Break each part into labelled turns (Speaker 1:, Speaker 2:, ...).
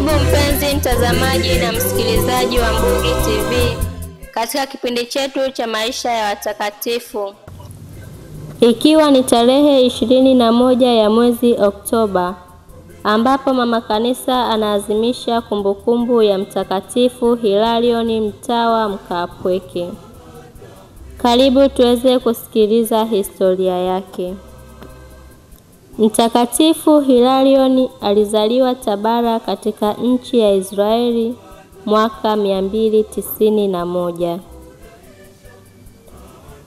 Speaker 1: Karibu mpenzi mtazamaji na msikilizaji wa Mbungi TV katika kipindi chetu cha maisha ya watakatifu. Ikiwa ni tarehe 21 ya mwezi Oktoba, ambapo mama kanisa anaadhimisha kumbukumbu ya Mtakatifu Hilarion Mtawa Mkaapweke. Karibu tuweze kusikiliza historia yake. Mtakatifu Hilarion alizaliwa Tabara katika nchi ya Israeli mwaka 291.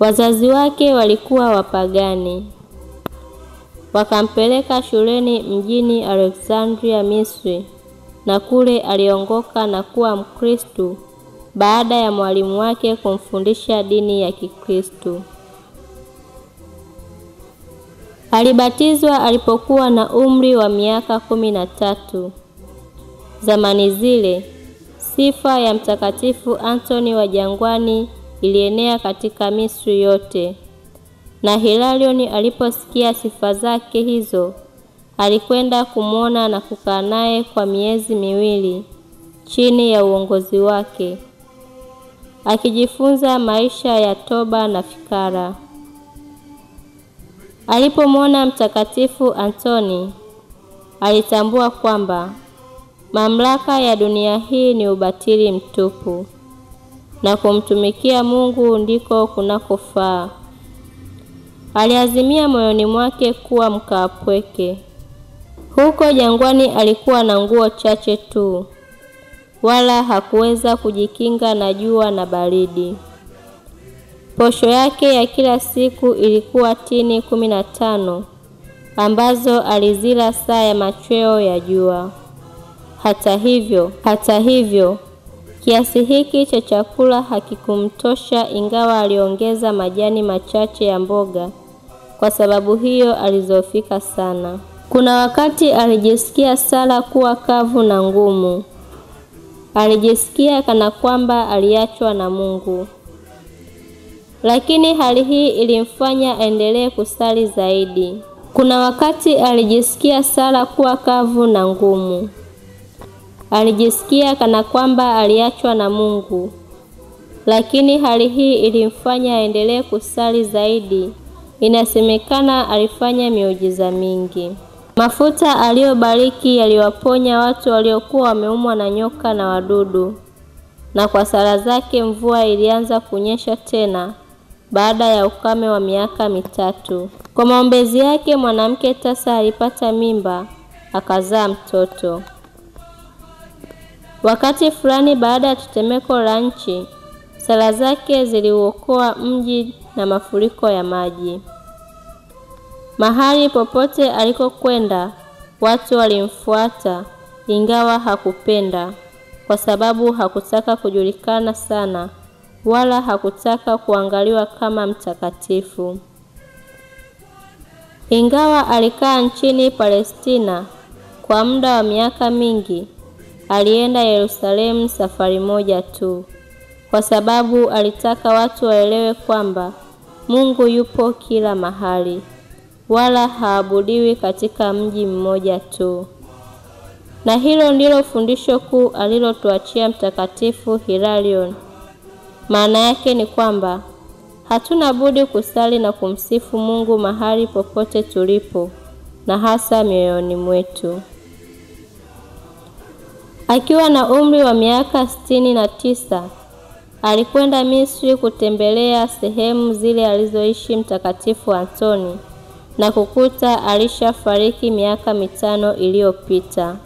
Speaker 1: Wazazi wake walikuwa wapagani. Wakampeleka shuleni mjini Alexandria, Misri, na kule aliongoka na kuwa Mkristo baada ya mwalimu wake kumfundisha dini ya Kikristo. Alibatizwa alipokuwa na umri wa miaka 13. Zamani zile, sifa ya Mtakatifu Antoni wa Jangwani ilienea katika Misri yote. Na Hilarion aliposikia sifa zake hizo, alikwenda kumwona na kukaa naye kwa miezi miwili chini ya uongozi wake, akijifunza maisha ya toba na fikara. Alipomwona Mtakatifu Antoni, alitambua kwamba mamlaka ya dunia hii ni ubatili mtupu na kumtumikia Mungu ndiko kunakofaa. Aliazimia moyoni mwake kuwa mkaapweke. Huko jangwani alikuwa na nguo chache tu, wala hakuweza kujikinga na jua na baridi. Posho yake ya kila siku ilikuwa tini 15 ambazo alizila saa ya machweo ya jua. Hata hivyo, kiasi hiki cha chakula hakikumtosha, ingawa aliongeza majani machache ya mboga. Kwa sababu hiyo alizofika sana. Kuna wakati alijisikia sala kuwa kavu na ngumu. Alijisikia kana kwamba aliachwa na Mungu. Lakini hali hii ilimfanya aendelee kusali zaidi. Kuna wakati alijisikia sala kuwa kavu na ngumu. Alijisikia kana kwamba aliachwa na Mungu. Lakini hali hii ilimfanya aendelee kusali zaidi. Inasemekana alifanya miujiza mingi. Mafuta aliyobariki yaliwaponya watu waliokuwa wameumwa na nyoka na wadudu. Na kwa sala zake mvua ilianza kunyesha tena baada ya ukame wa miaka 3. Kwa maombezi yake mwanamke tasa alipata mimba, akazaa mtoto. Wakati fulani baada ya tetemeko la nchi, sala zake ziliuokoa mji na mafuriko ya maji. Mahali popote alikokwenda, watu walimfuata, ingawa hakupenda, kwa sababu hakutaka kujulikana sana, wala hakutaka kuangaliwa kama mtakatifu. Ingawa alikaa nchini Palestina kwa muda wa miaka mingi, alienda Yerusalemu safari moja tu, kwa sababu alitaka watu waelewe kwamba Mungu yupo kila mahali, wala haabudiwi katika mji mmoja tu. Na hilo ndilo fundisho kuu alilotuachia Mtakatifu Hilarion. Maana yake ni kwamba hatuna budi kusali na kumsifu Mungu mahali popote tulipo, na hasa mioyoni mwetu. Akiwa na umri wa miaka 69, alikwenda Misri kutembelea sehemu zile alizoishi Mtakatifu Antoni, na kukuta alishafariki miaka 5 iliyopita.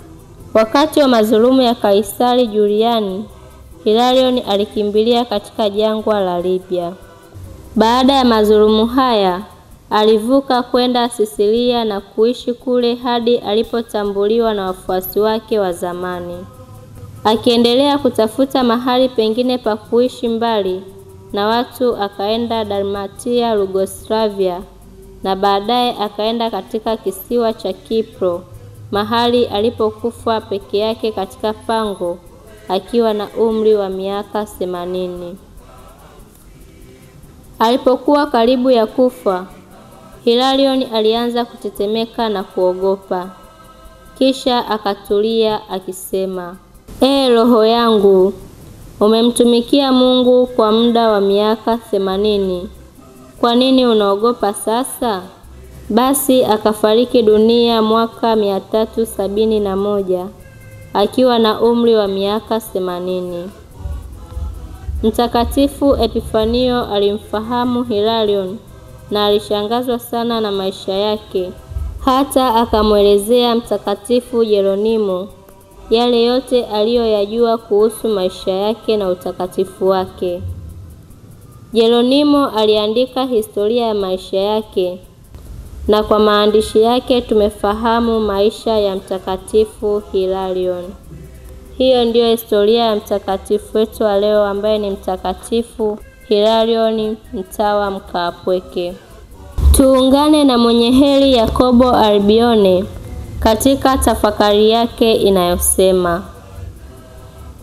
Speaker 1: Wakati wa madhulumu ya Kaisari Juliani, Hilarion alikimbilia katika jangwa la Libya. Baada ya madhulumu haya, alivuka kwenda Sisilia na kuishi kule hadi alipotambuliwa na wafuasi wake wa zamani. Akiendelea kutafuta mahali pengine pa kuishi mbali na watu, akaenda Dalmatia, Yugoslavia, na baadaye akaenda katika kisiwa cha Kipro, mahali alipokufa peke yake katika pango akiwa na umri wa miaka 80. Alipokuwa karibu ya kufa, Hilarion alianza kutetemeka na kuogopa. Kisha akatulia akisema, roho yangu, umemtumikia Mungu kwa muda wa miaka 80. Kwa nini unaogopa sasa? Basi akafariki dunia mwaka 371 akiwa na umri wa miaka 80. Mtakatifu Epifanio alimfahamu Hilarion na alishangazwa sana na maisha yake, hata akamwelezea Mtakatifu Jeronimo yale yote aliyoyajua kuhusu maisha yake na utakatifu wake. Jeronimo aliandika historia ya maisha yake, na kwa maandishi yake tumefahamu maisha ya Mtakatifu Hilarion. Hiyo ndiyo historia ya mtakatifu wetu wa leo ambaye ni Mtakatifu Hilarion, mtawa Mkaapweke. Tuungane na mwenye heri Yakobo Albione katika tafakari yake inayosema,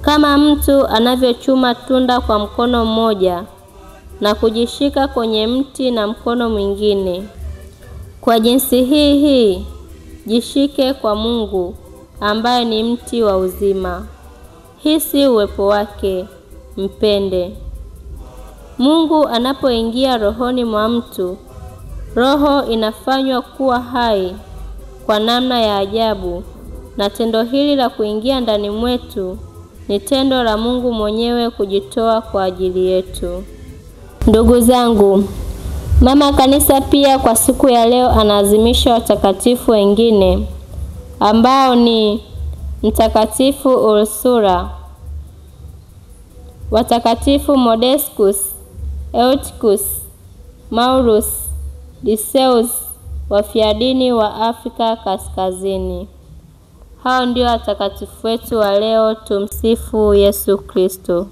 Speaker 1: kama mtu anavyochuma tunda kwa mkono mmoja na kujishika kwenye mti na mkono mwingine, kwa jinsi hii jishike kwa Mungu ambaye ni mti wa uzima. Hisi uwepo wake, mpende. Mungu anapoingia rohoni mwa mtu, roho inafanywa kuwa hai kwa namna ya ajabu, na tendo hili la kuingia ndani mwetu ni tendo la Mungu mwenyewe kujitoa kwa ajili yetu. Ndugu zangu, Mama Kanisa pia kwa siku ya leo anaadhimisha watakatifu wengine ambao ni Mtakatifu Ursula, watakatifu Modescus, Eutychus, Maurus, Diceus, wafiadini wa Afrika Kaskazini. Hao ndio watakatifu wetu wa leo. Tumsifu Yesu Kristo.